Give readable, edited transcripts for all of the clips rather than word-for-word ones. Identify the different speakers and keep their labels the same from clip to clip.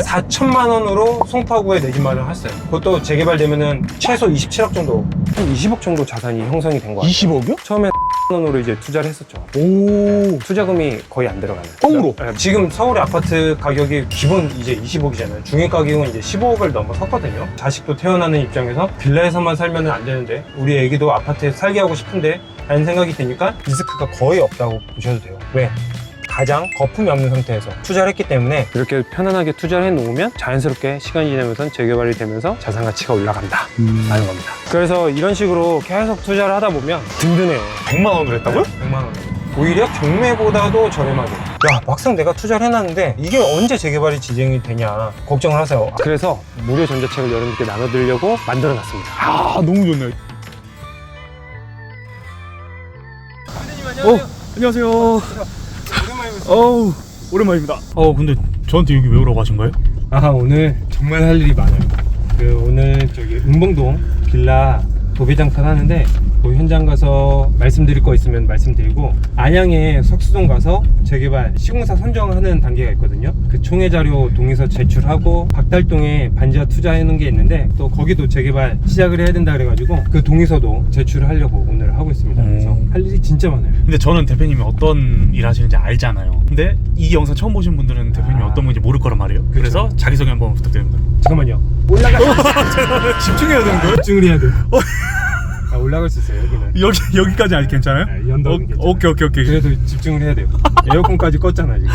Speaker 1: 4천만 원으로 송파구에 내 집 마련했어요. 그것도 재개발되면은 최소 27억 정도, 한 20억 정도 자산이 형성이 된 거예요.
Speaker 2: 20억이요?
Speaker 1: 처음에 원으로 이제 투자를 했었죠.
Speaker 2: 오.
Speaker 1: 투자금이 거의 안 들어가는.
Speaker 2: 뻥으로?
Speaker 1: 네, 지금 서울의 아파트 가격이 기본 이제 20억이잖아요. 중위 가격은 이제 15억을 넘어섰거든요. 자식도 태어나는 입장에서 빌라에서만 살면 안 되는데 우리 애기도 아파트에 살게 하고 싶은데 라는 생각이 드니까 리스크가 거의 없다고 보셔도 돼요. 왜? 가장 거품이 없는 상태에서 투자를 했기 때문에 이렇게 편안하게 투자를 해놓으면 자연스럽게 시간이 지나면서 재개발이 되면서 자산 가치가 올라간다 라는 겁니다. 그래서 이런 식으로 계속 투자를 하다 보면 든든해요.
Speaker 2: 100만 원을 했다고요?
Speaker 1: 100만 원. 오히려 경매보다도 저렴하게. 야, 막상 내가 투자를 해놨는데 이게 언제 재개발이 진행이 되냐 걱정을 하세요. 그래서 무료 전자책을 여러분께 나눠드리려고 만들어놨습니다.
Speaker 2: 아, 너무 좋네요. 안녕하세요. 어우, 오랜만입니다. 근데 저한테 여기 왜 오라고 하신 거예요?
Speaker 1: 아, 오늘 정말 할 일이 많아요. 오늘 저기 은봉동 빌라 도배장판 하는데 그 현장 가서 말씀드릴 거 있으면 말씀드리고, 안양에 석수동 가서 재개발 시공사 선정하는 단계가 있거든요. 그 총회 자료 동의서 제출하고 박달동에 반지하 투자하는 게 있는데 또 거기도 재개발 시작을 해야 된다 그래가지고 그 동의서도 제출하려고 오늘 하고 있습니다. 그래서 할 일이 진짜 많아요.
Speaker 2: 근데 저는 대표님이 어떤 일 하시는지 알잖아요. 근데 이 영상 처음 보신 분들은 대표님이 어떤 분인지 모를 거란 말이에요. 그래서 자기소개 한번 부탁드립니다.
Speaker 1: 잠깐만요. 올라가.
Speaker 2: 집중해야 되는 거예요?
Speaker 1: 집중을 해야 돼요. 아, 올라갈 수 있어요. 여기는.
Speaker 2: 여기까지 아직 괜찮아요?
Speaker 1: 이 언덕은 괜찮아요.
Speaker 2: 오케이.
Speaker 1: 그래도 집중을 해야 돼요. 에어컨까지 껐잖아 지금.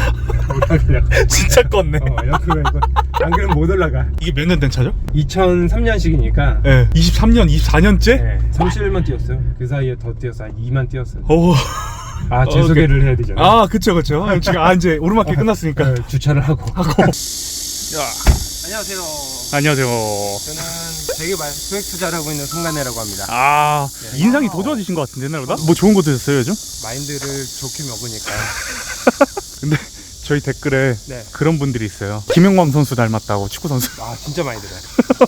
Speaker 1: 올라가려고.
Speaker 2: 진짜 껐네.
Speaker 1: 에어컨 안 그러면 못 올라가.
Speaker 2: 이게 몇 년 된 차죠?
Speaker 1: 2003년식이니까
Speaker 2: 네. 23년, 24년째?
Speaker 1: 네, 31만 뛰었어요. 그 사이에 더 뛰어서 한 2만 뛰었어요.
Speaker 2: 오.
Speaker 1: 아, 제 소개를 해야 되잖아요.
Speaker 2: 아, 그쵸. 지금 이제 오르막길 끝났으니까.
Speaker 1: 네, 주차를 하고.
Speaker 2: 야.
Speaker 1: 안녕하세요.
Speaker 2: 안녕하세요.
Speaker 1: 저는 재개발 소액 투자를 하고 있는 송간혜라고 합니다.
Speaker 2: 아,
Speaker 1: 네.
Speaker 2: 인상이 더 좋아지신 것 같은데, 옛날보다? 뭐 좋은 거 드셨어요, 요즘?
Speaker 1: 마인드를 좋게 먹으니까.
Speaker 2: 근데 저희 댓글에
Speaker 1: 네.
Speaker 2: 그런 분들이 있어요. 김영광 선수 닮았다고, 축구 선수.
Speaker 1: 아, 진짜 많이 들어요.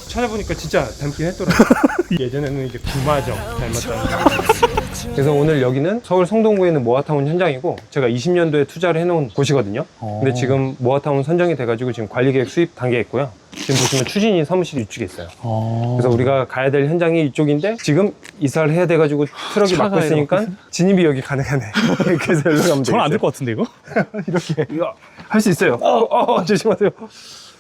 Speaker 1: 찾아보니까 진짜 닮긴 했더라고요. 예전에는 이제 구마정 닮았다는. 그래서 오늘 여기는 서울 성동구에 있는 모아타운 현장이고, 제가 20년도에 투자를 해놓은 곳이거든요. 근데 지금 모아타운 선정이 돼가지고 지금 관리계획 수립 단계에 있고요. 지금 보시면 추진이 사무실이 이쪽에 있어요. 그래서 우리가 가야 될 현장이 이쪽인데 지금 이사를 해야 돼가지고 트럭이 막고 있으니까 진입이 여기 가능하네. 그래서 여기로 가면
Speaker 2: 저는 안 될 것 같은데, 이거?
Speaker 1: 이렇게 할 수 있어요. 조심하세요.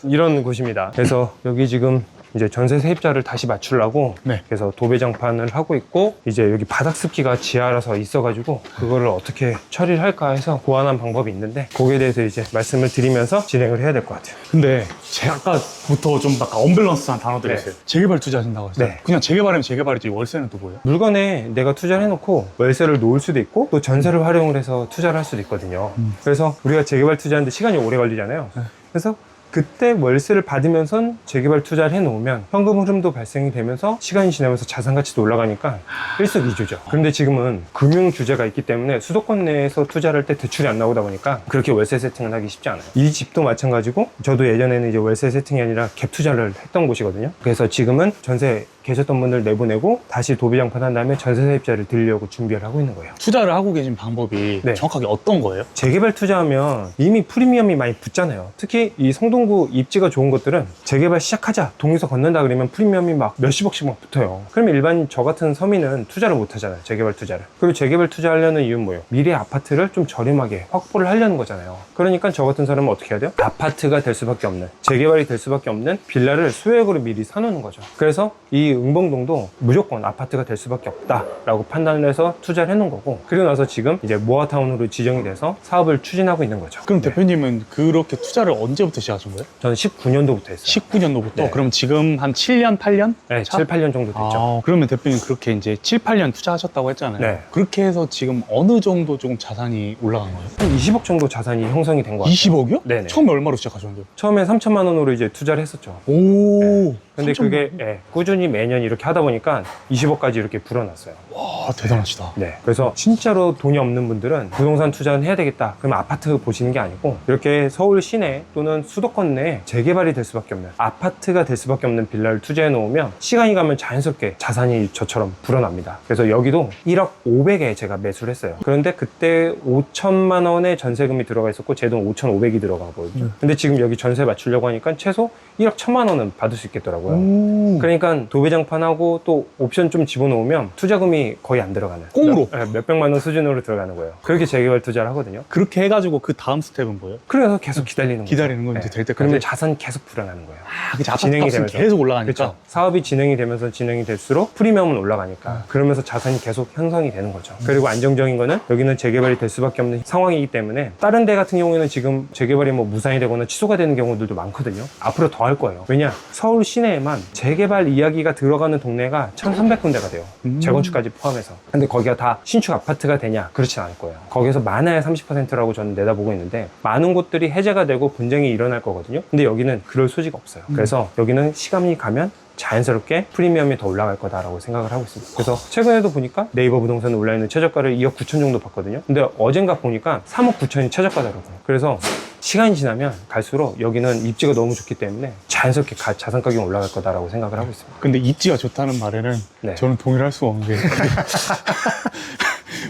Speaker 1: 이런 곳입니다. 그래서 여기 지금 이제 전세 세입자를 다시 맞추려고
Speaker 2: 네.
Speaker 1: 그래서 도배장판을 하고 있고, 이제 여기 바닥 습기가 지하라서 있어가지고 그거를 어떻게 처리를 할까 해서 고안한 방법이 있는데 거기에 대해서 이제 말씀을 드리면서 진행을 해야 될 것 같아요.
Speaker 2: 근데 제가 아까부터 좀 약간 언밸런스한 단어들이
Speaker 1: 네.
Speaker 2: 있어요. 재개발 투자하신다고 했어요.
Speaker 1: 네.
Speaker 2: 그냥 재개발이면 재개발이지, 월세는 또 뭐예요?
Speaker 1: 물건에 내가 투자를 해놓고 월세를 놓을 수도 있고 또 전세를 활용을 해서 투자를 할 수도 있거든요. 그래서 우리가 재개발 투자하는데 시간이 오래 걸리잖아요. 그래서 그때 월세를 받으면서 재개발 투자를 해놓으면 현금 흐름도 발생이 되면서 시간이 지나면서 자산 가치도 올라가니까 일석이조죠. 그런데 지금은 금융 규제가 있기 때문에 수도권 내에서 투자를 할 때 대출이 안 나오다 보니까 그렇게 월세 세팅을 하기 쉽지 않아요. 이 집도 마찬가지고 저도 예전에는 이제 월세 세팅이 아니라 갭 투자를 했던 곳이거든요. 그래서 지금은 전세 계셨던 분들 내보내고 다시 도배장판 한 다음에 전세 세입자를 들려고 준비를 하고 있는 거예요.
Speaker 2: 투자를 하고 계신 방법이
Speaker 1: 네.
Speaker 2: 정확하게 어떤 거예요?
Speaker 1: 재개발 투자하면 이미 프리미엄이 많이 붙잖아요. 특히 이 성동구 입지가 좋은 것들은 재개발 시작하자 동의서 건넨다 그러면 프리미엄이 막 몇십억씩 막 붙어요. 그러면 일반 저 같은 서민은 투자를 못 하잖아요. 재개발 투자를. 그리고 재개발 투자하려는 이유는 뭐예요? 미래 아파트를 좀 저렴하게 확보를 하려는 거잖아요. 그러니까 저 같은 사람은 어떻게 해야 돼요? 아파트가 될 수밖에 없는, 재개발이 될 수밖에 없는 빌라를 소액으로 미리 사놓는 거죠. 그래서 이 은봉동도 무조건 아파트가 될 수밖에 없다라고 판단을 해서 투자를 해놓은 거고, 그리고 나서 지금 이제 모아타운으로 지정이 돼서 사업을 추진하고 있는 거죠.
Speaker 2: 그럼 대표님은 그렇게 투자를 언제부터 시작하신 거예요?
Speaker 1: 저는 19년도부터 했어요.
Speaker 2: 19년도부터?
Speaker 1: 네.
Speaker 2: 그럼 지금 한 7년, 8년?
Speaker 1: 네, 7, 8년 정도 됐죠.
Speaker 2: 그러면 대표님 그렇게 이제 7, 8년 투자하셨다고 했잖아요.
Speaker 1: 네.
Speaker 2: 그렇게 해서 지금 어느 정도 조금 자산이 올라간 거예요?
Speaker 1: 한 20억 정도 자산이 형성이 된 것 같아요.
Speaker 2: 20억이요?
Speaker 1: 네네.
Speaker 2: 처음에 얼마로 시작하셨는데요?
Speaker 1: 처음에 3천만 원으로 이제 투자를 했었죠.
Speaker 2: 오.
Speaker 1: 근데
Speaker 2: 3천만
Speaker 1: 그게
Speaker 2: 원?
Speaker 1: 꾸준히 매년 이렇게 하다 보니까 20억까지 이렇게 불어났어요.
Speaker 2: 와, 대단하시다.
Speaker 1: 네. 그래서 진짜로 돈이 없는 분들은 부동산 투자는 해야 되겠다. 그럼 아파트 보시는 게 아니고 이렇게 서울 시내 또는 수도권 내에 재개발이 될 수밖에 없는 아파트가 될 수밖에 없는 빌라를 투자해 놓으면 시간이 가면 자연스럽게 자산이 저처럼 불어납니다. 그래서 여기도 1억 500에 제가 매수를 했어요. 그런데 그때 5천만 원의 전세금이 들어가 있었고 제 돈 5,500이 들어가거든요. 근데 지금 여기 전세 맞추려고 하니까 최소 1억 1천만 원은 받을 수 있겠더라고요. 그러니까 도배장판하고 또 옵션 좀 집어넣으면 투자금이 거의 안 들어가는
Speaker 2: 꽁으로?
Speaker 1: 몇백만 원 수준으로 들어가는 거예요. 그렇게 재개발 투자를 하거든요.
Speaker 2: 그렇게 해가지고 그 다음 스텝은 뭐예요?
Speaker 1: 그래서 계속 기다리는 거예요.
Speaker 2: 기다리는 건 이제 될 때까지?
Speaker 1: 그러면 자산이 계속 불어나는 거예요.
Speaker 2: 그치, 아파트
Speaker 1: 진행이
Speaker 2: 값은
Speaker 1: 되면서.
Speaker 2: 계속 올라가니까.
Speaker 1: 그렇죠. 사업이 진행이 되면서 진행이 될수록 프리미엄은 올라가니까 그러면서 자산이 계속 형성이 되는 거죠. 그리고 안정적인 거는 여기는 재개발이 될 수밖에 없는 상황이기 때문에 다른 데 같은 경우에는 지금 재개발이 뭐 무산이 되거나 취소가 되는 경우들도 많거든요. 앞으로 더 할 거예요. 왜냐? 서울 시내에만 재개발 이야기가 들어가는 동네가 1,300군데가 돼요. 재건축까지 포함해서. 근데 거기가 다 신축 아파트가 되냐? 그렇진 않을 거예요. 거기에서 많아야 30%라고 저는 내다보고 있는데 많은 곳들이 해제가 되고 분쟁이 일어날 거거든요. 근데 여기는 그럴 소지가 없어요. 그래서 여기는 시간이 가면 자연스럽게 프리미엄이 더 올라갈 거다라고 생각을 하고 있습니다. 그래서 최근에도 보니까 네이버 부동산에 올라있는 최저가를 2억 9천 정도 봤거든요. 근데 어젠가 보니까 3억 9천이 최저가더라고요. 그래서 시간이 지나면 갈수록 여기는 입지가 너무 좋기 때문에 자연스럽게 자산 가격이 올라갈 거다라고 생각을 하고 있습니다.
Speaker 2: 근데 입지가 좋다는 말에는
Speaker 1: 네.
Speaker 2: 저는 동의를 할 수가 없는 게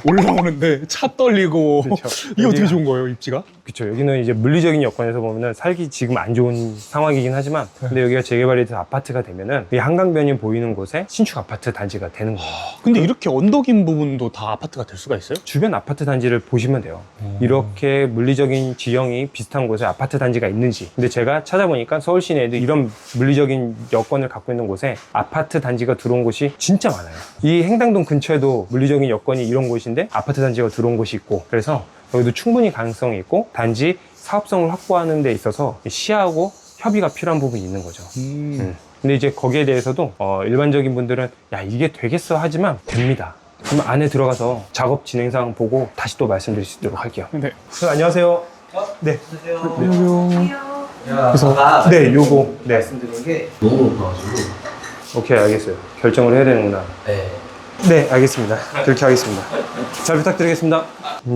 Speaker 2: 올라오는데 차 떨리고
Speaker 1: 그렇죠.
Speaker 2: 이게 어떻게
Speaker 1: 여기가-
Speaker 2: 좋은 거예요, 입지가?
Speaker 1: 그렇죠. 여기는 이제 물리적인 여건에서 보면은 살기 지금 안 좋은 상황이긴 하지만 근데 여기가 재개발이 돼서 아파트가 되면은 이 한강변이 보이는 곳에 신축 아파트 단지가 되는 거예요.
Speaker 2: 근데 이렇게 언덕인 부분도 다 아파트가 될 수가 있어요?
Speaker 1: 주변 아파트 단지를 보시면 돼요. 이렇게 물리적인 지형이 비슷한 곳에 아파트 단지가 있는지. 근데 제가 찾아보니까 서울 시내에도 이런 물리적인 여건을 갖고 있는 곳에 아파트 단지가 들어온 곳이 진짜 많아요. 이 행당동 근처에도 물리적인 여건이 이런 곳인데 아파트 단지가 들어온 곳이 있고 그래서 여기도 충분히 가능성이 있고 단지 사업성을 확보하는 데 있어서 시하고 협의가 필요한 부분이 있는 거죠. 근데 이제 거기에 대해서도 일반적인 분들은 야 이게 되겠어 하지만 됩니다. 그럼 안에 들어가서 작업 진행 상황 보고 다시 또 말씀드릴 수 있도록 할게요.
Speaker 2: 네.
Speaker 1: 안녕하세요. 네.
Speaker 3: 안녕하세요.
Speaker 2: 그래서
Speaker 1: 네, 요거. 네.
Speaker 3: 말씀드린 게 너무 높아가지고.
Speaker 1: 오케이, 알겠어요. 결정을 해야 되는구나.
Speaker 3: 네.
Speaker 1: 네, 알겠습니다. 그렇게 하겠습니다. 잘 부탁드리겠습니다.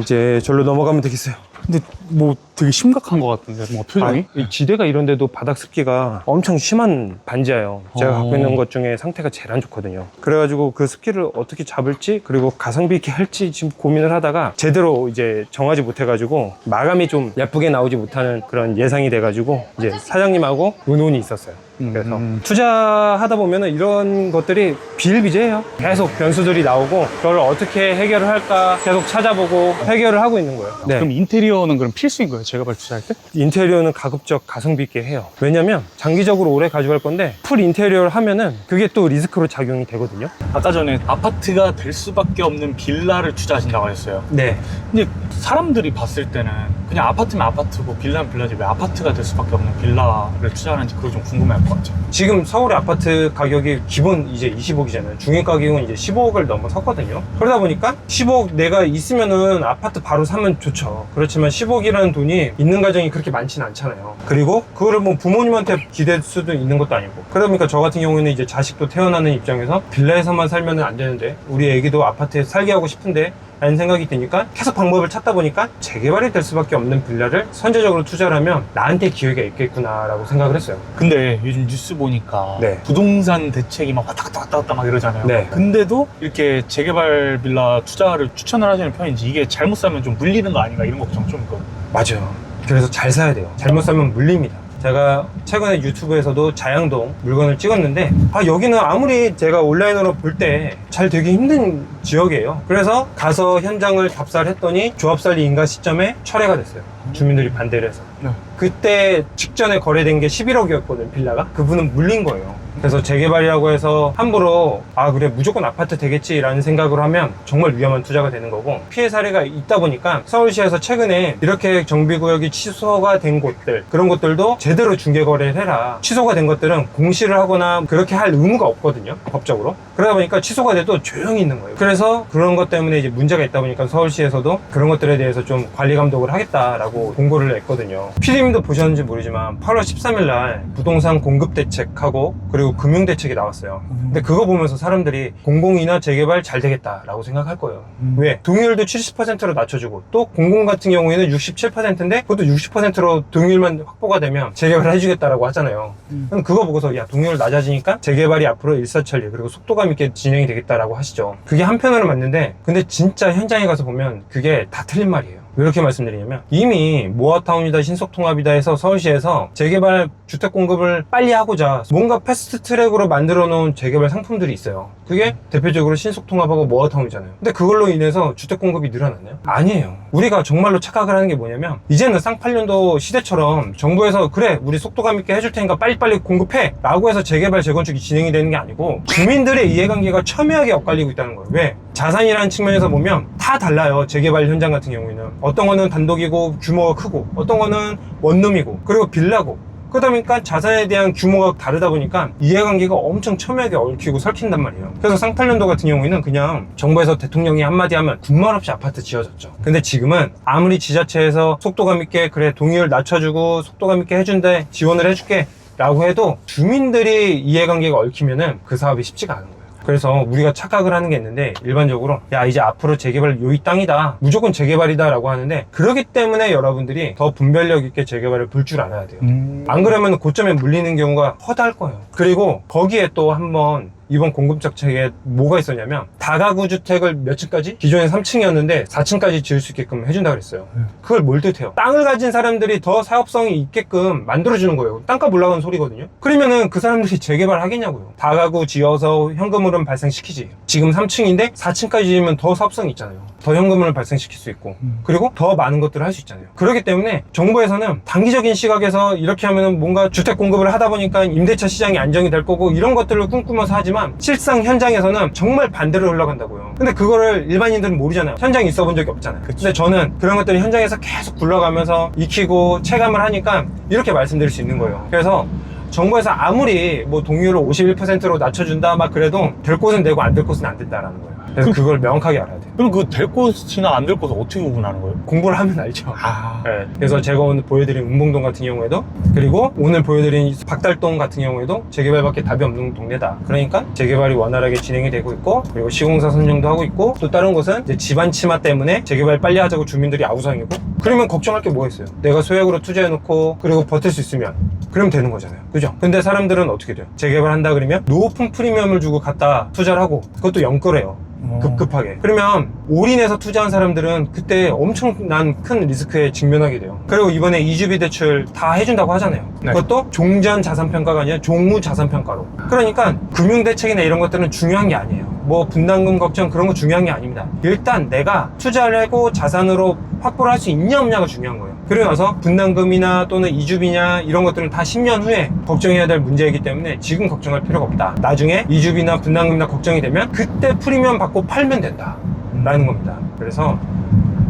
Speaker 1: 이제 절로 넘어가면 되겠어요.
Speaker 2: 근데 뭐 되게 심각한 것 같은데 뭔가 표정이?
Speaker 1: 이 지대가 이런데도 바닥 습기가 엄청 심한 반지하예요. 제가 갖고 있는 것 중에 상태가 제일 안 좋거든요. 그래가지고 그 습기를 어떻게 잡을지 그리고 가성비 있게 할지 지금 고민을 하다가 제대로 이제 정하지 못해가지고 마감이 좀 예쁘게 나오지 못하는 그런 예상이 돼가지고 이제 사장님하고 의논이 있었어요. 그래서 투자하다 보면은 이런 것들이 비일비재해요. 계속 변수들이 나오고 그걸 어떻게 해결을 할까 계속 찾아보고 해결을 하고 있는 거예요. 네.
Speaker 2: 그럼 인테리어는 그럼 필수인 거예요, 재개발 투자할 때?
Speaker 1: 인테리어는 가급적 가성비 있게 해요. 왜냐면 장기적으로 오래 가져갈 건데 풀 인테리어를 하면은 그게 또 리스크로 작용이 되거든요.
Speaker 2: 아까 전에 아파트가 될 수밖에 없는 빌라를 투자하신다고 하셨어요.
Speaker 1: 네.
Speaker 2: 근데 사람들이 봤을 때는 그냥 아파트면 아파트고 빌라면 빌라지 왜 아파트가 될 수밖에 없는 빌라를 투자하는지 그거 좀 궁금해할 것 같아요.
Speaker 1: 지금 서울의 아파트 가격이 기본 이제 20억이잖아요. 중위 가격은 이제 15억을 넘어섰거든요. 그러다 보니까 10억 내가 있으면은 아파트 바로 사면 좋죠. 그렇지만 10억이라는 돈이 있는 가정이 그렇게 많지는 않잖아요. 그리고 그거를 뭐 부모님한테 기댈 수도 있는 것도 아니고. 그러다 보니까 저 같은 경우에는 이제 자식도 태어나는 입장에서 빌라에서만 살면 안 되는데 우리 애기도 아파트에 살게 하고 싶은데 라는 생각이 드니까 계속 방법을 찾다 보니까 재개발이 될 수밖에 없는 빌라를 선제적으로 투자를 하면 나한테 기회가 있겠구나 라고 생각을 했어요.
Speaker 2: 근데 요즘 뉴스 보니까
Speaker 1: 네.
Speaker 2: 부동산 대책이 막 왔다 갔다 왔다 갔다 막 이러잖아요.
Speaker 1: 네.
Speaker 2: 근데도 이렇게 재개발 빌라 투자를 추천을 하시는 편인지 이게 잘못 사면 좀 물리는 거 아닌가 이런 걱정 좀 있거든요.
Speaker 1: 맞아요. 그래서 잘 사야 돼요. 잘못 사면 물립니다. 제가 최근에 유튜브에서도 자양동 물건을 찍었는데 여기는 아무리 제가 온라인으로 볼 때 잘 되기 힘든 지역이에요. 그래서 가서 현장을 답사를 했더니 조합살리 인가 시점에 철회가 됐어요. 주민들이 반대를 해서.
Speaker 2: 네.
Speaker 1: 그때 직전에 거래된 게 11억이었거든 빌라가. 그분은 물린 거예요. 그래서 재개발이라고 해서 함부로 그래 무조건 아파트 되겠지라는 생각을 하면 정말 위험한 투자가 되는 거고 피해 사례가 있다 보니까 서울시에서 최근에 이렇게 정비구역이 취소가 된 곳들 그런 것들도 제대로 중개거래를 해라. 취소가 된 것들은 공시를 하거나 그렇게 할 의무가 없거든요 법적으로. 그러다 보니까 취소가 돼도 조용히 있는 거예요. 그래서 그런 것 때문에 이제 문제가 있다 보니까 서울시에서도 그런 것들에 대해서 좀 관리 감독을 하겠다라고 공고를 냈거든요. PD님도 보셨는지 모르지만 8월 13일 날 부동산 공급 대책하고 그리고 그리고 금융대책이 나왔어요. 근데 그거 보면서 사람들이 공공이나 재개발 잘 되겠다라고 생각할 거예요. 왜? 동의율도 70%로 낮춰주고 또 공공 같은 경우에는 67%인데 그것도 60%로 동의율만 확보가 되면 재개발 해주겠다라고 하잖아요. 그럼 그거 보고서 야 동의율 낮아지니까 재개발이 앞으로 일사천리 그리고 속도감 있게 진행이 되겠다라고 하시죠. 그게 한편으로 맞는데 근데 진짜 현장에 가서 보면 그게 다 틀린 말이에요. 왜 이렇게 말씀드리냐면 이미 모아타운이다 신속통합이다 해서 서울시에서 재개발 주택 공급을 빨리 하고자 뭔가 패스트트랙으로 만들어 놓은 재개발 상품들이 있어요. 그게 대표적으로 신속통합하고 모아타운이잖아요. 근데 그걸로 인해서 주택 공급이 늘어났나요? 아니에요. 우리가 정말로 착각을 하는 게 뭐냐면 이제는 쌍팔년도 시대처럼 정부에서 그래 우리 속도감 있게 해줄 테니까 빨리빨리 공급해 라고 해서 재개발 재건축이 진행이 되는 게 아니고 주민들의 이해관계가 첨예하게 엇갈리고 있다는 거예요. 왜? 자산이라는 측면에서 보면 다 달라요. 재개발 현장 같은 경우에는 어떤 거는 단독이고 규모가 크고 어떤 거는 원룸이고 그리고 빌라고 그러다 보니까 자산에 대한 규모가 다르다 보니까 이해관계가 엄청 첨예하게 얽히고 설킨단 말이에요. 그래서 쌍팔년도 같은 경우에는 그냥 정부에서 대통령이 한마디 하면 군말 없이 아파트 지어졌죠. 근데 지금은 아무리 지자체에서 속도감 있게 그래 동의율 낮춰주고 속도감 있게 해준대 지원을 해줄게 라고 해도 주민들이 이해관계가 얽히면은 그 사업이 쉽지가 않은 거예요. 그래서 우리가 착각을 하는 게 있는데 일반적으로 야 이제 앞으로 재개발 요이 땅이다 무조건 재개발이다 라고 하는데 그렇기 때문에 여러분들이 더 분별력 있게 재개발을 볼 줄 알아야 돼요. 안 그러면 고점에 물리는 경우가 허다할 거예요. 그리고 거기에 또 한번 이번 공급정책에 뭐가 있었냐면 다가구 주택을 몇 층까지? 기존에 3층이었는데 4층까지 지을 수 있게끔 해준다 그랬어요. 그걸 뭘 뜻해요? 땅을 가진 사람들이 더 사업성이 있게끔 만들어주는 거예요. 땅값 올라가는 소리거든요. 그러면은 그 사람들이 재개발 하겠냐고요. 다가구 지어서 현금흐름 발생시키지. 지금 3층인데 4층까지 지으면 더 사업성이 있잖아요. 더 현금흐름 발생시킬 수 있고 그리고 더 많은 것들을 할 수 있잖아요. 그렇기 때문에 정부에서는 단기적인 시각에서 이렇게 하면은 뭔가 주택 공급을 하다 보니까 임대차 시장이 안정이 될 거고 이런 것들을 꿈꾸면서 하지만 실상 현장에서는 정말 반대로 흘러간다고요. 근데 그거를 일반인들은 모르잖아요. 현장에 있어 본 적이 없잖아요. 근데 저는 그런 것들이 현장에서 계속 굴러가면서 익히고 체감을 하니까 이렇게 말씀드릴 수 있는 거예요. 그래서 정부에서 아무리 뭐 동의율을 51%로 낮춰준다 막 그래도 될 곳은 되고 안 될 곳은 안 된다라는 거예요. 그래서 그걸 명확하게 알아야 돼요.
Speaker 2: 그럼 그 될 곳이나 안 될 곳을 어떻게 구분하는 거예요?
Speaker 1: 공부를 하면 알죠.
Speaker 2: 아.
Speaker 1: 네. 그래서 제가 오늘 보여드린 운봉동 같은 경우에도 그리고 오늘 보여드린 박달동 같은 경우에도 재개발밖에 답이 없는 동네다. 그러니까 재개발이 원활하게 진행이 되고 있고 그리고 시공사 선정도 하고 있고 또 다른 곳은 이제 집안 침하 때문에 재개발 빨리 하자고 주민들이 아우성이고 그러면 걱정할 게 뭐가 있어요? 내가 소액으로 투자해놓고 그리고 버틸 수 있으면 그러면 되는 거잖아요. 그죠? 근데 사람들은 어떻게 돼요? 재개발 한다 그러면 높은 프리미엄을 주고 갖다 투자를 하고 그것도 연끌해요. 급급하게. 그러면 올인해서 투자한 사람들은 그때 엄청난 큰 리스크에 직면하게 돼요. 그리고 이번에 이주비 대출 다 해준다고 하잖아요.
Speaker 2: 네.
Speaker 1: 그것도 종전 자산평가가 아니라 종무 자산평가로. 그러니까 금융대책이나 이런 것들은 중요한 게 아니에요. 뭐 분담금 걱정 그런 거 중요한 게 아닙니다. 일단 내가 투자를 하고 자산으로 확보를 할 수 있냐 없냐가 중요한 거예요. 그리고 나서 분담금이나 또는 이주비냐 이런 것들은 다 10년 후에 걱정해야 될 문제이기 때문에 지금 걱정할 필요가 없다. 나중에 이주비나 분담금이나 걱정이 되면 그때 프리미엄 받고 팔면 된다 라는 겁니다. 그래서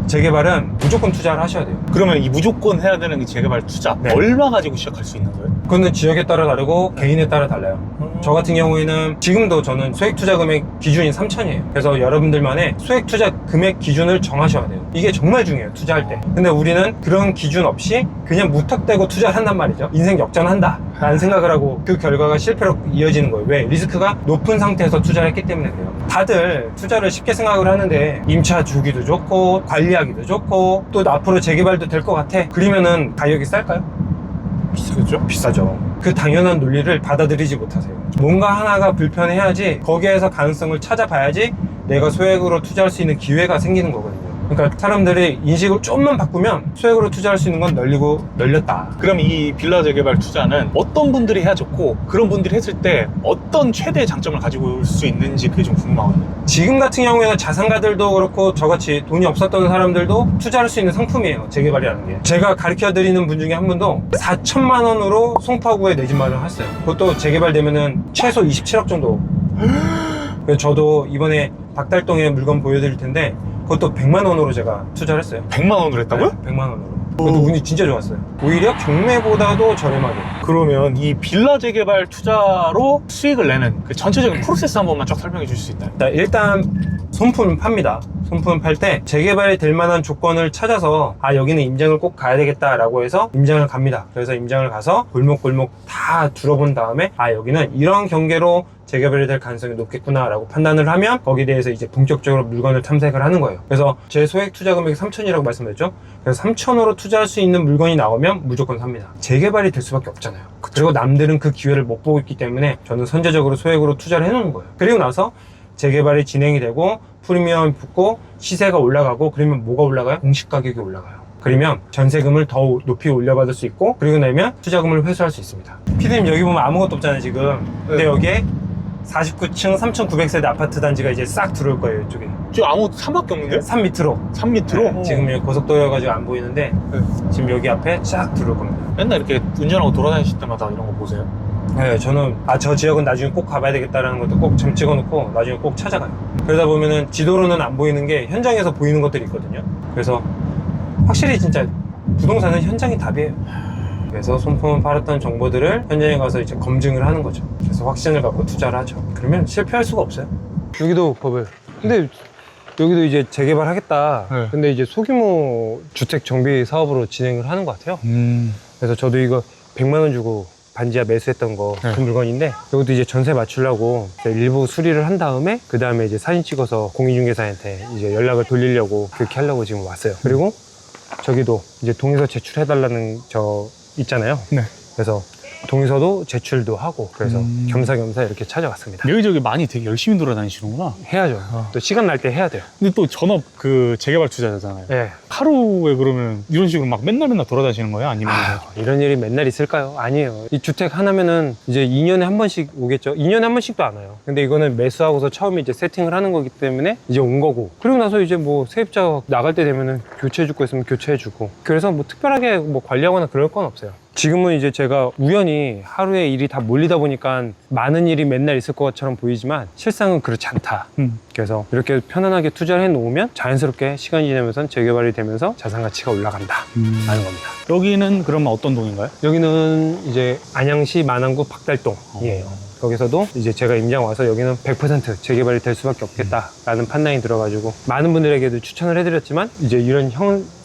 Speaker 1: 재개발은 무조건 투자를 하셔야 돼요.
Speaker 2: 그러면 이 무조건 해야 되는 이 재개발 투자
Speaker 1: 네.
Speaker 2: 얼마 가지고 시작할 수 있는 거예요?
Speaker 1: 그거는 지역에 따라 다르고 개인에 따라 달라요. 저 같은 경우에는 지금도 저는 소액 투자 금액 기준이 3천이에요. 그래서 여러분들만의 소액 투자 금액 기준을 정하셔야 돼요. 이게 정말 중요해요. 투자할 때. 근데 우리는 그런 기준 없이 그냥 무턱대고 투자를 한단 말이죠. 인생 역전한다 라는 생각을 하고 그 결과가 실패로 이어지는 거예요. 왜? 리스크가 높은 상태에서 투자를 했기 때문에 그래요. 다들 투자를 쉽게 생각을 하는데 임차 주기도 좋고 관리하기도 좋고 또 앞으로 재개발도 될 것 같아. 그러면은 가격이 쌀까요?
Speaker 2: 비싸겠죠?
Speaker 1: 비싸죠. 그 당연한 논리를 받아들이지 못하세요. 뭔가 하나가 불편해야지 거기에서 가능성을 찾아봐야지 내가 소액으로 투자할 수 있는 기회가 생기는 거거든요. 그러니까 사람들이 인식을 좀만 바꾸면 소액으로 투자할 수 있는 건 널렸다.
Speaker 2: 그럼 이 빌라 재개발 투자는 어떤 분들이 해야 좋고 그런 분들이 했을 때 어떤 최대의 장점을 가지고 올 수 있는지 그게 좀 궁금하거든요.
Speaker 1: 지금 같은 경우에는 자산가들도 그렇고 저같이 돈이 없었던 사람들도 투자할 수 있는 상품이에요. 재개발이라는 게. 제가 가르쳐드리는 분 중에 한 분도 4천만 원으로 송파구에 내 집 마련했어요. 그것도 재개발되면은 최소 27억 정도. 그래서 저도 이번에 박달동에 물건 보여드릴 텐데 그것도 100만 원으로 제가 투자를 했어요.
Speaker 2: 100만 원으로 했다고요?
Speaker 1: 네, 100만 원으로. 그것도 운이 진짜 좋았어요. 오히려 경매보다도 저렴하게.
Speaker 2: 그러면 이 빌라 재개발 투자로 수익을 내는 그 전체적인 프로세스 한 번만 쫙 설명해 주실 수 있나요?
Speaker 1: 자, 일단 손품을 팝니다. 손품을 팔 때 재개발이 될 만한 조건을 찾아서 여기는 임장을 꼭 가야 되겠다라고 해서 임장을 갑니다. 그래서 임장을 가서 골목골목 다 둘러본 다음에 여기는 이런 경계로 재개발이 될 가능성이 높겠구나 라고 판단을 하면 거기에 대해서 이제 본격적으로 물건을 탐색을 하는 거예요. 그래서 제 소액 투자 금액이 3천이라고 말씀드렸죠. 그래서 3천으로 투자할 수 있는 물건이 나오면 무조건 삽니다. 재개발이 될 수밖에 없잖아요. 그리고 남들은 그 기회를 못 보고 있기 때문에 저는 선제적으로 소액으로 투자를 해놓는 거예요. 그리고 나서 재개발이 진행이 되고 프리미엄이 붙고 시세가 올라가고 그러면 뭐가 올라가요? 공시 가격이 올라가요. 그러면 전세금을 더 높이 올려받을 수 있고 그리고 나면 투자금을 회수할 수 있습니다. 피디님 여기 보면 아무것도 없잖아요 지금. 근데 여기에 49층 3,900세대 아파트 단지가 이제 싹 들어올 거예요 이쪽에.
Speaker 2: 지금 아무것도 산밖에 없는데?
Speaker 1: 산 밑으로.
Speaker 2: 산 밑으로?
Speaker 1: 네, 지금 여기 고속도로여가지고 안 보이는데 지금 여기 앞에 싹 들어올 겁니다.
Speaker 2: 맨날 이렇게 운전하고 돌아다니실 때마다 이런 거 보세요?
Speaker 1: 네, 저는 저 지역은 나중에 꼭 가봐야 되겠다라는 것도 꼭 점 찍어놓고 나중에 꼭 찾아가요. 그러다 보면은 지도로는 안 보이는 게 현장에서 보이는 것들이 있거든요. 그래서 확실히 진짜 부동산은 현장이 답이에요. 그래서 손품을 팔았던 정보들을 현장에 가서 이제 검증을 하는 거죠. 그래서 확신을 갖고 투자를 하죠. 그러면 실패할 수가 없어요. 여기도 법을. 근데 여기도 이제 재개발 하겠다.
Speaker 2: 네.
Speaker 1: 근데 이제 소규모 주택 정비 사업으로 진행을 하는 것 같아요. 그래서 저도 이거 100만 원 주고 반지하 매수했던 거 그
Speaker 2: 네.
Speaker 1: 물건인데 이것도 이제 전세 맞추려고 일부 수리를 한 다음에 그 다음에 이제 사진 찍어서 공인중개사한테 이제 연락을 돌리려고 그렇게 하려고 지금 왔어요. 그리고 저기도 이제 동의서 제출해달라는 저 있잖아요.
Speaker 2: 네.
Speaker 1: 그래서 동의서도 제출도 하고 그래서 겸사겸사 이렇게 찾아왔습니다.
Speaker 2: 여기저기 많이 되게 열심히 돌아다니시는구나.
Speaker 1: 해야죠. 또 시간 날 때 해야 돼요.
Speaker 2: 근데 또 전업 그 재개발 투자자잖아요.
Speaker 1: 네.
Speaker 2: 하루에 그러면 이런 식으로 막 맨날 돌아다니시는 거예요? 아니면
Speaker 1: 이런 일이 맨날 있을까요? 아니에요. 이 주택 하나면은 이제 2년에 한 번씩 오겠죠. 2년에 한 번씩도 안 와요. 근데 이거는 매수하고서 처음에 이제 세팅을 하는 거기 때문에 이제 온 거고. 그리고 나서 이제 뭐 세입자 나갈 때 되면은 교체해 줄 거 있으면 교체해 주고. 그래서 뭐 특별하게 뭐 관리하거나 그럴 건 없어요. 지금은 이제 제가 우연히 하루에 일이 다 몰리다 보니까 많은 일이 맨날 있을 것처럼 보이지만 실상은 그렇지 않다. 그래서 이렇게 편안하게 투자를 해 놓으면 자연스럽게 시간이 지나면서 재개발이 되면서 자산 가치가 올라간다 라는 겁니다.
Speaker 2: 여기는 그러면 어떤 동인가요?
Speaker 1: 여기는 이제 안양시 만안구 박달동이에요. 거기서도 이제 제가 임장 와서 여기는 100% 재개발이 될 수밖에 없겠다라는 판단이 들어가지고 많은 분들에게도 추천을 해드렸지만 이제 이런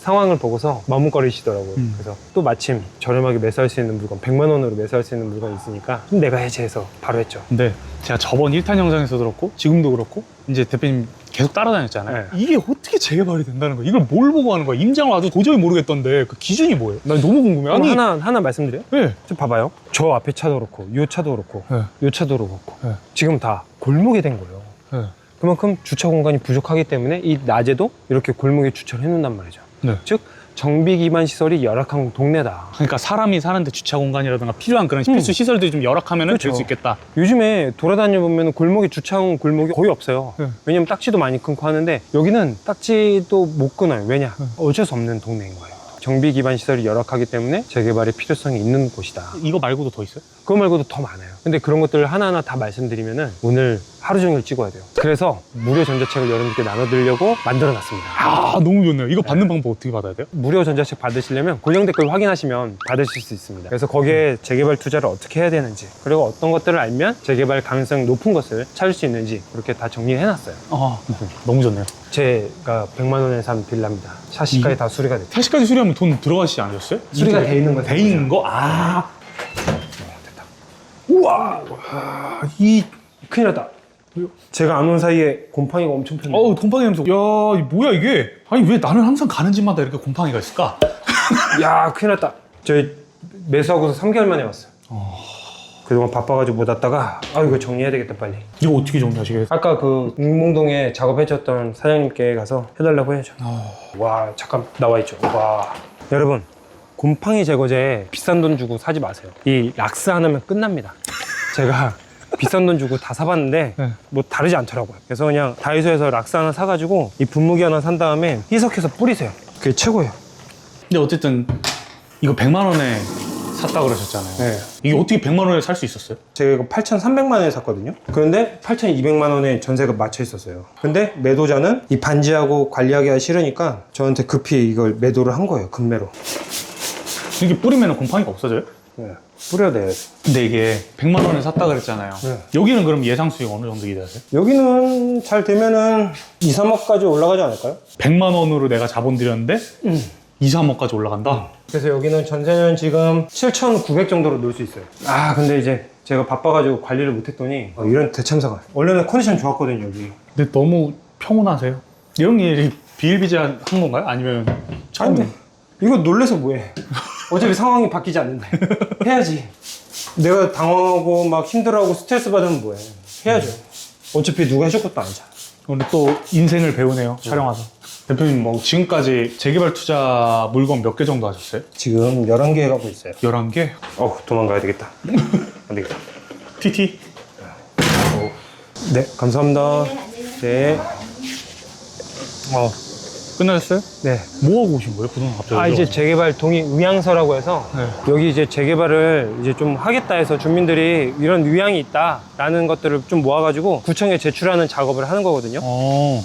Speaker 1: 상황을 보고서 머뭇거리시더라고요. 그래서 또 마침 저렴하게 매수할 수 있는 물건 100만 원으로 매수할 수 있는 물건이 있으니까 내가 해제해서 바로 했죠.
Speaker 2: 근데 제가 저번 1탄 영상에서 들었고 지금도 그렇고 이제 대표님 계속 따라다녔잖아요.
Speaker 1: 네.
Speaker 2: 이게 어떻게 재개발이 된다는 거야? 이걸 뭘 보고 하는 거야? 임장을 와도 도저히 모르겠던데 그 기준이 뭐예요? 나 너무 궁금해. 아니,
Speaker 1: 하나 말씀드려요?
Speaker 2: 네.
Speaker 1: 좀 봐봐요. 저 앞에 차도 그렇고 이 차도 그렇고
Speaker 2: 네.
Speaker 1: 이 차도 그렇고
Speaker 2: 네.
Speaker 1: 지금 다 골목이 된 거예요.
Speaker 2: 네.
Speaker 1: 그만큼 주차 공간이 부족하기 때문에 이 낮에도 이렇게 골목에 주차를 해놓는단 말이죠.
Speaker 2: 네.
Speaker 1: 즉 정비 기반 시설이 열악한 동네다.
Speaker 2: 그러니까 사람이 사는데 주차 공간이라든가 필요한 그런 필수 시설들이 좀 열악하면 될
Speaker 1: 그렇죠.
Speaker 2: 수 있겠다.
Speaker 1: 요즘에 돌아다녀 보면 골목에 주차한 골목이 거의 없어요.
Speaker 2: 네.
Speaker 1: 왜냐면 딱지도 많이 끊고 하는데 여기는 딱지도 못 끊어요. 왜냐? 어쩔 수 없는 동네인 거예요. 정비 기반 시설이 열악하기 때문에 재개발의 필요성이 있는 곳이다.
Speaker 2: 이거 말고도 더 있어요?
Speaker 1: 그거 말고도 더 많아요. 근데 그런 것들을 하나하나 다 말씀드리면은 오늘 하루 종일 찍어야 돼요. 그래서 무료 전자책을 여러분께 나눠드리려고 만들어놨습니다.
Speaker 2: 아, 너무 좋네요. 이거 받는 방법 어떻게 받아야 돼요?
Speaker 1: 무료 전자책 받으시려면 고정 댓글 확인하시면 받으실 수 있습니다. 그래서 거기에 재개발 투자를 어떻게 해야 되는지 그리고 어떤 것들을 알면 재개발 가능성이 높은 것을 찾을 수 있는지 그렇게 다 정리해놨어요.
Speaker 2: 아, 너무 좋네요.
Speaker 1: 제가 100만 원에 산 빌라입니다. 샤시까지 다 수리가 됐죠.
Speaker 2: 택시까지 수리하면 돈 들어가시지 않으셨어요?
Speaker 1: 수리가 돼 있는 거죠.
Speaker 2: 돼 있는 거? 아,
Speaker 1: 됐다. 우와! 큰일 났다. 제가 안 온 사이에 곰팡이가 엄청 폈네.
Speaker 2: 어우, 곰팡이 냄새. 야, 이 뭐야 이게? 아니 왜 나는 항상 가는 집마다 이렇게 곰팡이가 있을까?
Speaker 1: 야, 큰일 났다. 저희 매수하고서 3개월 만에 왔어요. 그동안 바빠가지고 못 왔다가 이거 정리해야 되겠다 빨리.
Speaker 2: 이거 어떻게 정리하시겠어요?
Speaker 1: 아까 그 웅몽동에 작업해줬던 사장님께 가서 해달라고 해야죠. 와, 잠깐 나와 있죠. 와, 여러분 곰팡이 제거제 비싼 돈 주고 사지 마세요. 이 락스 하나면 끝납니다. 제가 비싼 돈 주고 다 사봤는데
Speaker 2: 네.
Speaker 1: 뭐 다르지 않더라고요. 그래서 그냥 다이소에서 락스 하나 사가지고 이 분무기 하나 산 다음에 희석해서 뿌리세요. 그게 최고예요.
Speaker 2: 근데 어쨌든 이거 100만 원에 샀다 그러셨잖아요.
Speaker 1: 네.
Speaker 2: 이게 어떻게 100만 원에 살 수 있었어요?
Speaker 1: 제가 이거 8,300만 원에 샀거든요. 그런데 8,200만 원에 전세가 맞춰 있었어요. 근데 매도자는 이 반지하고 관리하기가 싫으니까 저한테 급히 이걸 매도를 한 거예요. 급매로.
Speaker 2: 이게 뿌리면 곰팡이가 없어져요?
Speaker 1: 네. 뿌려야 돼요.
Speaker 2: 근데 이게 100만 원에 샀다 그랬잖아요.
Speaker 1: 네.
Speaker 2: 여기는 그럼 예상 수익 어느 정도 기대하세요?
Speaker 1: 여기는 잘 되면은 2, 3억까지 올라가지 않을까요?
Speaker 2: 100만 원으로 내가 자본 들였는데 2, 3억까지 올라간다?
Speaker 1: 그래서 여기는 전세는 지금 7,900 정도로 놓을 수 있어요. 아, 근데 이제 제가 바빠가지고 관리를 못했더니 이런 대참사가. 원래는 컨디션 좋았거든요, 여기.
Speaker 2: 근데 너무 평온하세요. 이런 일이 비일비재한 건가요? 아니면 처음에?
Speaker 1: 아니, 이거 놀래서 뭐해. 어차피 상황이 바뀌지 않는다. 해야지. 내가 당황하고 막 힘들어하고 스트레스 받으면 뭐해. 해야죠. 어차피 누가 해줄 것도 아니잖아.
Speaker 2: 오늘 또 인생을 배우네요, 촬영하서. 대표님 뭐 지금까지 재개발 투자 물건 몇 개 정도 하셨어요?
Speaker 1: 지금 11개 가고 있어요.
Speaker 2: 11개?
Speaker 1: 도망가야 되겠다. 안 되겠다.
Speaker 2: TT?
Speaker 1: 네, 감사합니다. 네.
Speaker 2: 끝나셨어요?
Speaker 1: 네.
Speaker 2: 뭐 하고 오신 거예요? 부동산 갑자기?
Speaker 1: 이제 재개발 동의 의향서라고 해서
Speaker 2: 네.
Speaker 1: 여기 이제 재개발을 이제 좀 하겠다 해서 주민들이 이런 의향이 있다라는 것들을 좀 모아가지고 구청에 제출하는 작업을 하는 거거든요.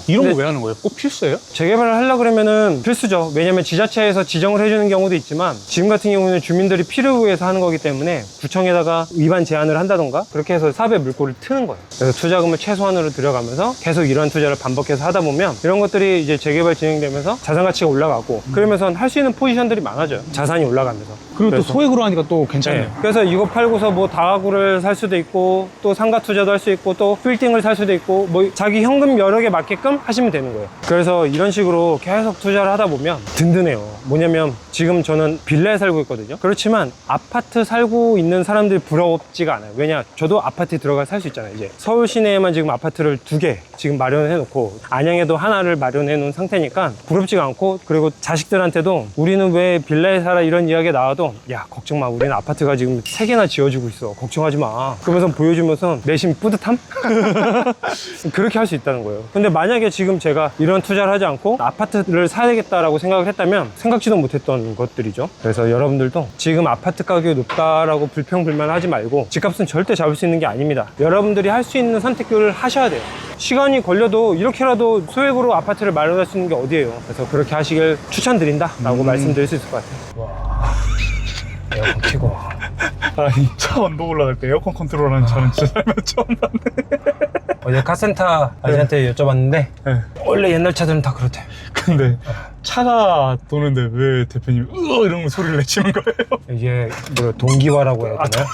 Speaker 2: 이런 거
Speaker 1: 근데-
Speaker 2: 왜 하는 거예요? 꼭 필수예요?
Speaker 1: 재개발을 하려고 그러면은 필수죠. 왜냐면 지자체에서 지정을 해주는 경우도 있지만 지금 같은 경우는 주민들이 필요에 의해서 하는 거기 때문에 구청에다가 위반 제한을 한다던가 그렇게 해서 사업의 물꼬를 트는 거예요. 그래서 투자금을 최소한으로 들여가면서 계속 이런 투자를 반복해서 하다 보면 이런 것들이 이제 재개발 진행되면서 자산 가치가 올라가고 그러면서 할 수 있는 포지션들이 많아져요. 자산이 올라가면서.
Speaker 2: 그리고
Speaker 1: 그래서-
Speaker 2: 또 소액으로 하니까 또 괜찮네요.
Speaker 1: 네. 그래서 이거 팔고서 뭐 다가구를 살 수도 있고 또 상가 투자도 할 수 있고 또 빌딩을 살 수도 있고 뭐 자기 현금 여력에 맞게끔 하시면 되는 거예요. 그래서 이런 식으로 계속 투자를 하다 보면 든든해요. 뭐냐면 지금 저는 빌라에 살고 있거든요. 그렇지만 아파트 살고 있는 사람들이 부럽지가 않아요. 왜냐? 저도 아파트에 들어가 살 수 있잖아요. 이제 서울 시내에만 지금 아파트를 2개 지금 마련해 놓고 안양에도 하나를 마련해 놓은 상태니까 부럽지가 않고 그리고 자식들한테도 우리는 왜 빌라에 살아 이런 이야기가 나와도 야 걱정 마 우리는 아파트가 지금 3개나 지어지고 있어 걱정하지 마 그러면서 보여주면서 내심 뿌듯함? 그렇게 할 수 있다는 거예요. 근데 만약에 지금 제가 이런 투자를 하지 않고 아파트를 사야겠다라고 생각을 했다면 생각지도 못했던 것들이죠. 그래서 여러분들도 지금 아파트 가격이 높다라고 불평불만하지 말고 집값은 절대 잡을 수 있는 게 아닙니다. 여러분들이 할 수 있는 선택을 하셔야 돼요. 시간이 걸려도 이렇게라도 소액으로 아파트를 마련할 수 있는 게 어디예요. 그래서 그렇게 하시길 추천드린다라고 말씀드릴 수 있을 것 같아요. 와, 에어컨 켜고.
Speaker 2: 아니, 차 온도 올라갈 때 에어컨 컨트롤하는 차는 진짜 살면 처음 봤네.
Speaker 1: 어제 카센터 아저씨한테 여쭤봤는데
Speaker 2: 네.
Speaker 1: 원래 옛날 차들은 다 그렇대.
Speaker 2: 근데 차가 도는데 왜 대표님 이런 소리를 내시는 거예요?
Speaker 1: 이게 뭐 동기화라고 해야 되나요?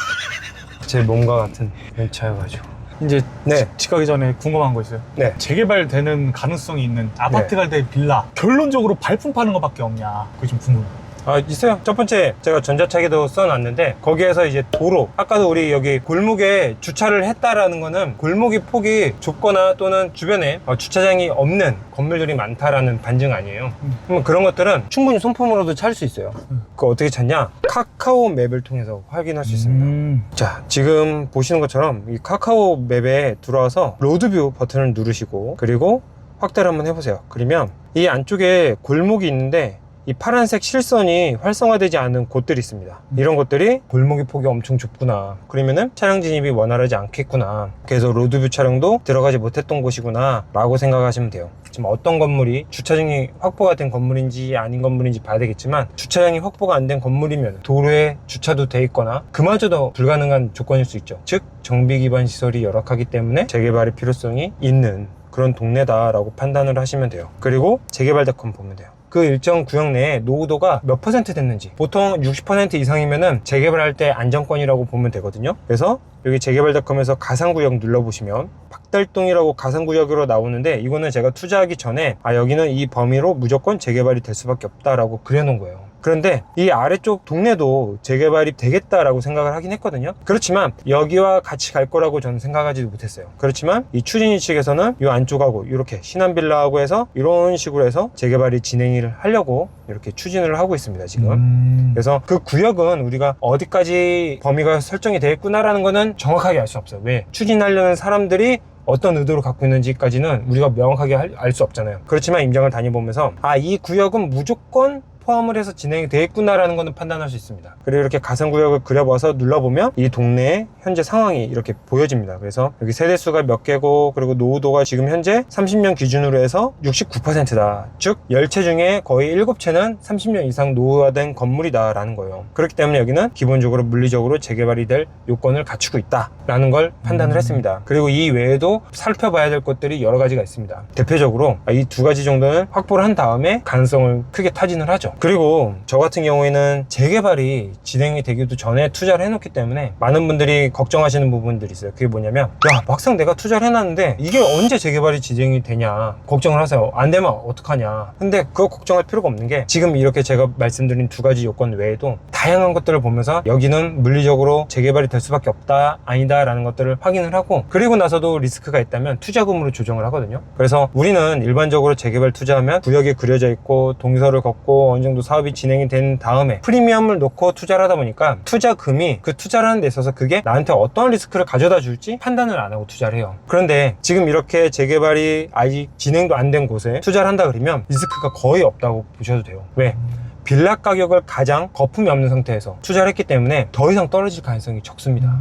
Speaker 1: 제 몸과 같은 그런 차여가지고.
Speaker 2: 이제
Speaker 1: 네.
Speaker 2: 집 가기 전에 궁금한 거 있어요.
Speaker 1: 네.
Speaker 2: 재개발되는 가능성이 있는 아파트 갈 때 빌라 결론적으로 발품 파는 거밖에 없냐 그게 좀 궁금해요.
Speaker 1: 있어요. 첫 번째 제가 전자차기도 써놨는데 거기에서 이제 도로 아까도 우리 여기 골목에 주차를 했다라는 거는 골목이 폭이 좁거나 또는 주변에 주차장이 없는 건물들이 많다라는 반증 아니에요. 그럼 그런 것들은 충분히 손품으로도 찾을 수 있어요. 그거 어떻게 찾냐? 카카오 맵을 통해서 확인할 수 있습니다. 자, 지금 보시는 것처럼 이 카카오 맵에 들어와서 로드뷰 버튼을 누르시고 그리고 확대를 한번 해보세요. 그러면 이 안쪽에 골목이 있는데 이 파란색 실선이 활성화되지 않은 곳들이 있습니다. 이런 것들이 골목의 폭이 엄청 좁구나. 그러면은 차량 진입이 원활하지 않겠구나. 그래서 로드뷰 촬영도 들어가지 못했던 곳이구나 라고 생각하시면 돼요. 지금 어떤 건물이 주차장이 확보가 된 건물인지 아닌 건물인지 봐야 되겠지만 주차장이 확보가 안 된 건물이면 도로에 주차도 돼 있거나 그마저도 불가능한 조건일 수 있죠. 즉 정비 기반 시설이 열악하기 때문에 재개발의 필요성이 있는 그런 동네다라고 판단을 하시면 돼요. 그리고 재개발닷컴 보면 돼요. 그 일정 구역 내에 노후도가 몇 % 됐는지 보통 60% 이상이면은 재개발할 때 안정권이라고 보면 되거든요. 그래서 여기 재개발닷컴에서 가상구역 눌러보시면 박달동이라고 가상구역으로 나오는데 이거는 제가 투자하기 전에 여기는 이 범위로 무조건 재개발이 될 수밖에 없다라고 그려놓은 거예요. 그런데 이 아래쪽 동네도 재개발이 되겠다라고 생각을 하긴 했거든요. 그렇지만 여기와 같이 갈 거라고 저는 생각하지도 못했어요. 그렇지만 이 추진위 측에서는 이 안쪽하고 이렇게 신한빌라하고 해서 이런 식으로 해서 재개발이 진행을 하려고 이렇게 추진을 하고 있습니다, 지금. 그래서 그 구역은 우리가 어디까지 범위가 설정이 되겠구나라는 거는 정확하게 알 수 없어요. 왜? 추진하려는 사람들이 어떤 의도를 갖고 있는지까지는 우리가 명확하게 알 수 없잖아요. 그렇지만 임장을 다녀보면서 이 구역은 무조건 포함을 해서 진행이 되어 있구나라는 것은 판단할 수 있습니다. 그리고 이렇게 가상구역을 그려봐서 눌러보면 이 동네의 현재 상황이 이렇게 보여집니다. 그래서 여기 세대수가 몇 개고, 그리고 노후도가 지금 현재 30년 기준으로 해서 69%다. 즉 10채 중에 거의 7채는 30년 이상 노후화된 건물이다 라는 거예요. 그렇기 때문에 여기는 기본적으로 물리적으로 재개발이 될 요건을 갖추고 있다 라는 걸 판단을 했습니다. 그리고 이 외에도 살펴봐야 될 것들이 여러 가지가 있습니다. 대표적으로 이 두 가지 정도는 확보를 한 다음에 가능성을 크게 타진을 하죠. 그리고 저 같은 경우에는 재개발이 진행이 되기도 전에 투자를 해놓기 때문에 많은 분들이 걱정하시는 부분들이 있어요. 그게 뭐냐면, 야, 막상 내가 투자를 해놨는데 이게 언제 재개발이 진행이 되냐 걱정을 하세요. 안 되면 어떡하냐. 근데 그거 걱정할 필요가 없는 게, 지금 이렇게 제가 말씀드린 두 가지 요건 외에도 다양한 것들을 보면서 여기는 물리적으로 재개발이 될 수밖에 없다, 아니다 라는 것들을 확인을 하고, 그리고 나서도 리스크가 있다면 투자금으로 조정을 하거든요. 그래서 우리는 일반적으로 재개발 투자하면 구역이 그려져 있고 동서를 걷고 어느 정도 사업이 진행이 된 다음에 프리미엄을 놓고 투자를 하다 보니까 투자금이 그 투자를 하는 데 있어서 그게 나한테 어떤 리스크를 가져다 줄지 판단을 안 하고 투자를 해요. 그런데 지금 이렇게 재개발이 아직 진행도 안 된 곳에 투자를 한다 그러면 리스크가 거의 없다고 보셔도 돼요. 왜? 빌라 가격을 가장 거품이 없는 상태에서 투자를 했기 때문에 더 이상 떨어질 가능성이 적습니다.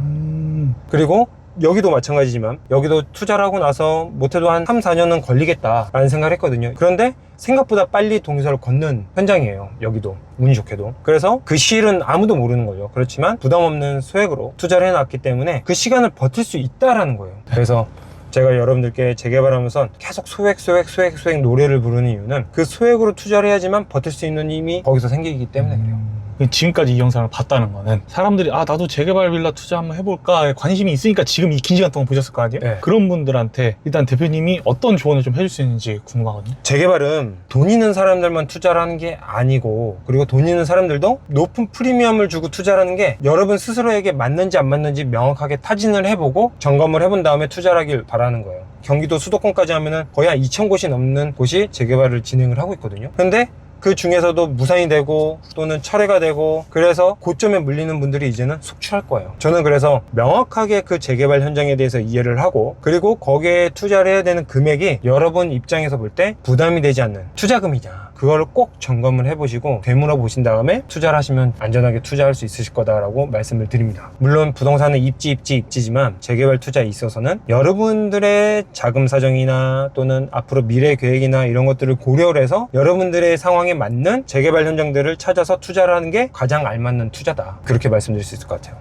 Speaker 1: 그리고 여기도 마찬가지지만 여기도 투자를 하고 나서 못해도 한 3, 4년은 걸리겠다라는 생각을 했거든요. 그런데 생각보다 빨리 동서를 걷는 현장이에요. 여기도 운이 좋게도. 그래서 그 시일은 아무도 모르는 거죠. 그렇지만 부담 없는 소액으로 투자를 해놨기 때문에 그 시간을 버틸 수 있다라는 거예요. 그래서 제가 여러분들께 재개발하면서 계속 소액 노래를 부르는 이유는 그 소액으로 투자를 해야지만 버틸 수 있는 힘이 거기서 생기기 때문에 그래요.
Speaker 2: 지금까지 이 영상을 봤다는 거는 사람들이 나도 재개발 빌라 투자 한번 해볼까 관심이 있으니까 지금 이 긴 시간 동안 보셨을 거 아니에요?
Speaker 1: 네.
Speaker 2: 그런 분들한테 일단 대표님이 어떤 조언을 좀 해줄 수 있는지 궁금하거든요.
Speaker 1: 재개발은 돈 있는 사람들만 투자를 하는 게 아니고, 그리고 돈 있는 사람들도 높은 프리미엄을 주고 투자를 하는 게 여러분 스스로에게 맞는지 안 맞는지 명확하게 타진을 해보고 점검을 해본 다음에 투자를 하길 바라는 거예요. 경기도 수도권까지 하면은 거의 한 2,000곳이 넘는 곳이 재개발을 진행을 하고 있거든요. 근데 그 중에서도 무산이 되고 또는 철회가 되고, 그래서 고점에 물리는 분들이 이제는 속출할 거예요. 저는 그래서 명확하게 그 재개발 현장에 대해서 이해를 하고, 그리고 거기에 투자를 해야 되는 금액이 여러분 입장에서 볼 때 부담이 되지 않는 투자금이냐, 그걸 꼭 점검을 해보시고 되물어 보신 다음에 투자를 하시면 안전하게 투자할 수 있으실 거다라고 말씀을 드립니다. 물론 부동산은 입지지만 재개발 투자에 있어서는 여러분들의 자금 사정이나 또는 앞으로 미래 계획이나 이런 것들을 고려를 해서 여러분들의 상황에 맞는 재개발 현장들을 찾아서 투자를 하는 게 가장 알맞는 투자다, 그렇게 말씀드릴 수 있을 것 같아요.